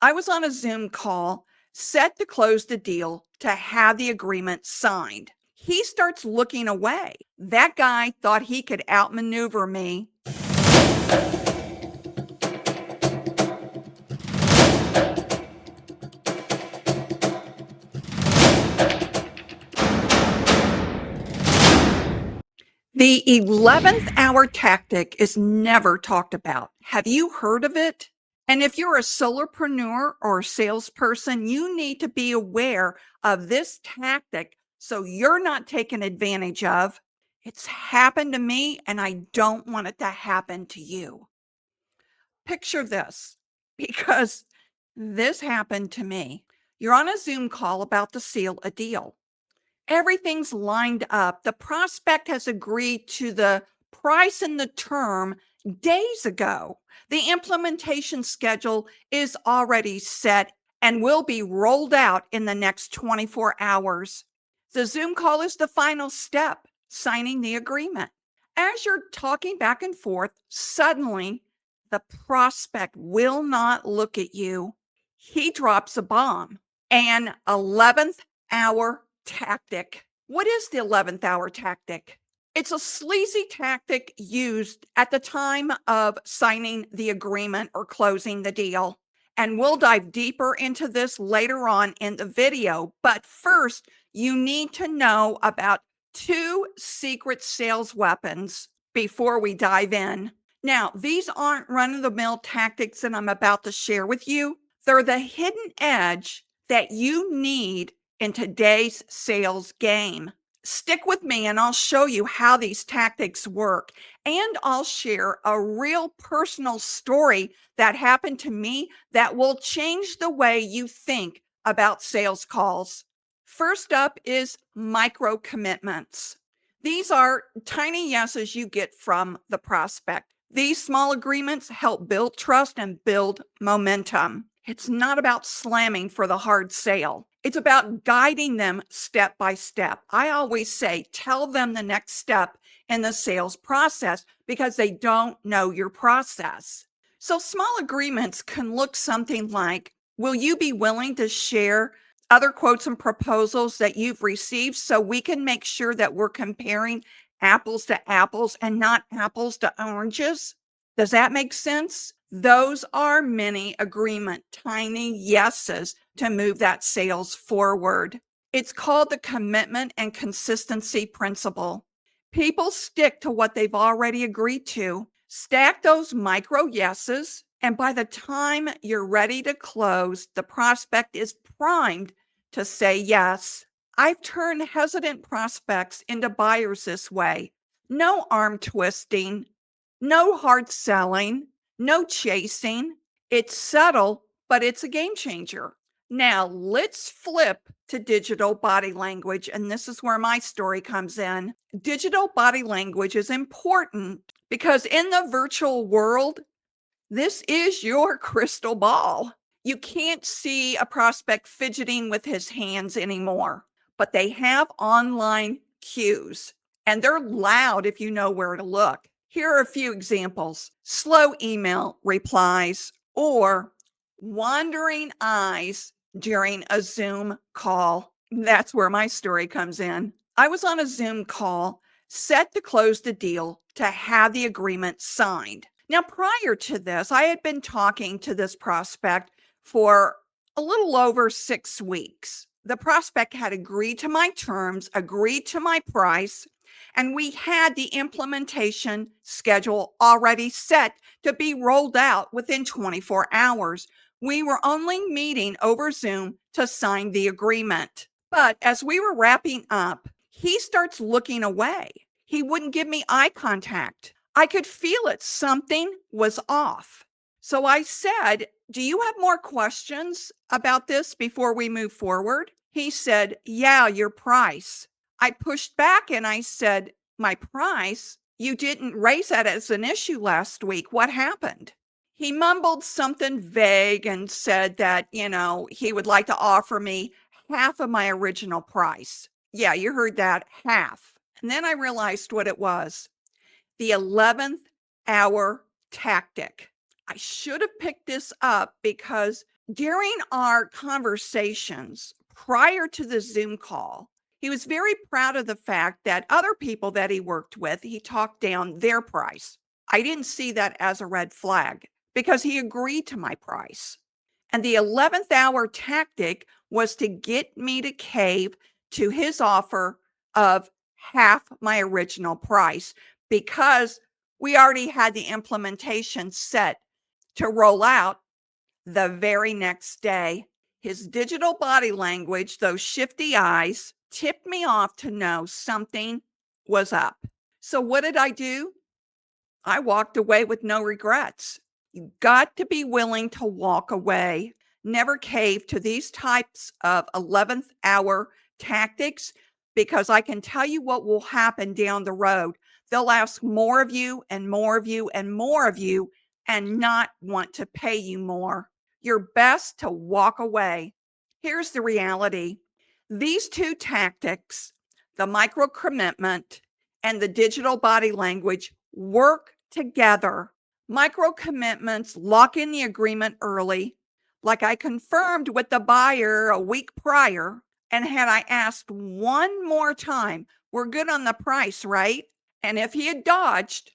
I was on a Zoom call set to close the deal to have the agreement signed. He starts looking away. That guy thought he could outmaneuver me. The 11th hour tactic is never talked about. Have you heard of it? And if you're a solopreneur or a salesperson, you need to be aware of this tactic so you're not taken advantage of. It's happened to me and I don't want it to happen to you. Picture this, because this happened to me. You're on a Zoom call about to seal a deal. Everything's lined up. The prospect has agreed to the price and the term days ago. The implementation schedule is already set and will be rolled out in the next 24 hours. The Zoom call is the final step, signing the agreement. As you're talking back and forth, suddenly the prospect will not look at you. He drops a bomb, an 11th hour tactic. What is the 11th hour tactic? It's a sleazy tactic used at the time of signing the agreement or closing the deal. And we'll dive deeper into this later on in the video. But first, you need to know about 2 secret sales weapons before we dive in. Now, these aren't run-of-the-mill tactics that I'm about to share with you. They're the hidden edge that you need in today's sales game. Stick with me and I'll show you how these tactics work. And I'll share a real personal story that happened to me that will change the way you think about sales calls. First up is micro commitments. These are tiny yeses you get from the prospect. These small agreements help build trust and build momentum. It's not about slamming for the hard sale. It's about guiding them step by step. I always say, tell them the next step in the sales process because they don't know your process. So small agreements can look something like, will you be willing to share other quotes and proposals that you've received so we can make sure that we're comparing apples to apples and not apples to oranges? Does that make sense? Those are mini agreement, tiny yeses to move that sales forward. It's called the commitment and consistency principle. People stick to what they've already agreed to. Stack those micro yeses, and by the time you're ready to close, the prospect is primed to say yes. I've turned hesitant prospects into buyers this way. No arm twisting, no hard selling, no chasing. It's subtle, but it's a game changer. Now, let's flip to digital body language, and this is where my story comes in. Digital body language is important because in the virtual world, this is your crystal ball. You can't see a prospect fidgeting with his hands anymore, but they have online cues, and they're loud if you know where to look. Here are a few examples: slow email replies or wandering eyes during a Zoom call. That's where my story comes in. I was on a Zoom call set to close the deal to have the agreement signed. Now, prior to this, I had been talking to this prospect for a little over 6 weeks. The prospect had agreed to my terms, agreed to my price, and we had the implementation schedule already set to be rolled out within 24 hours. We were only meeting over Zoom to sign the agreement. But as we were wrapping up, he starts looking away. He wouldn't give me eye contact. I could feel it. Something was off. So I said, do you have more questions about this before we move forward? He said, yeah, your price. I pushed back and I said, my price? You didn't raise that as an issue last week. What happened? He mumbled something vague and said that, he would like to offer me half of my original price. Yeah, you heard that, half. And then I realized what it was. The 11th hour tactic. I should have picked this up because During our conversations prior to the Zoom call, he was very proud of the fact that other people that he worked with, he talked down their price. I didn't see that as a red flag because he agreed to my price. And the 11th hour tactic was to get me to cave to his offer of half my original price because we already had the implementation set to roll out the very next day. His digital body language, those shifty eyes, tipped me off to know something was up. So, what did I do? I walked away with no regrets. You got to be willing to walk away. Never cave to these types of 11th hour tactics because I can tell you what will happen down the road. They'll ask more of you and more of you and more of you and not want to pay you more. You're best to walk away. Here's the reality. These two tactics, the micro commitment and the digital body language, work together. Micro commitments lock in the agreement early, like I confirmed with the buyer a week prior. And had I asked one more time, we're good on the price, right? And if he had dodged,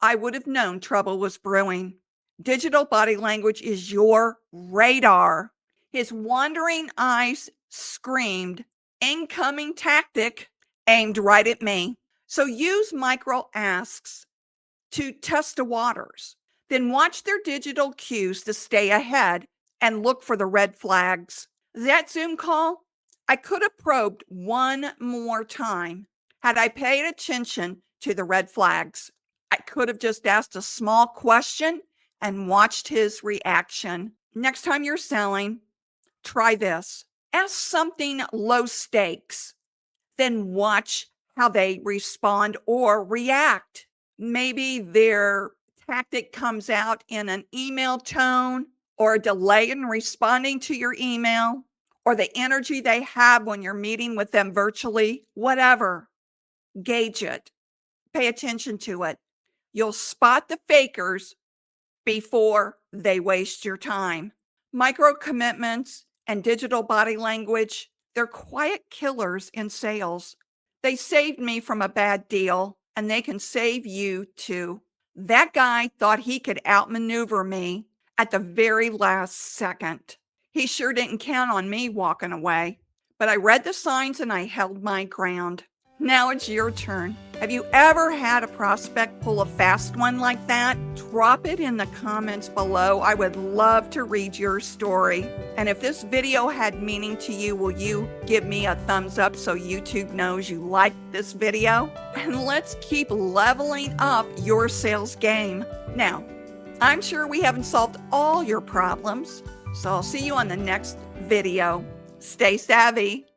I would have known trouble was brewing. Digital body language is your radar. His wandering eyes screamed, incoming tactic, aimed right at me. So use micro asks to test the waters. Then watch their digital cues to stay ahead and look for the red flags. That Zoom call, I could have probed one more time had I paid attention to the red flags. I could have just asked a small question and watched his reaction. Next time you're selling, try this. Ask something low stakes, then watch how they respond or react. Maybe their tactic comes out in an email tone or a delay in responding to your email or the energy they have when you're meeting with them virtually, whatever. Gauge it. Pay attention to it. You'll spot the fakers before they waste your time. Micro commitments and digital body language, they're quiet killers in sales. They saved me from a bad deal, and they can save you too. That guy thought he could outmaneuver me at the very last second. He sure didn't count on me walking away, but I read the signs and I held my ground. Now it's your turn. Have you ever had a prospect pull a fast one like that? Drop it in the comments below. I would love to read your story. And if this video had meaning to you, will you give me a thumbs up so YouTube knows you liked this video? And let's keep leveling up your sales game. Now, I'm sure we haven't solved all your problems, so I'll see you on the next video. Stay savvy.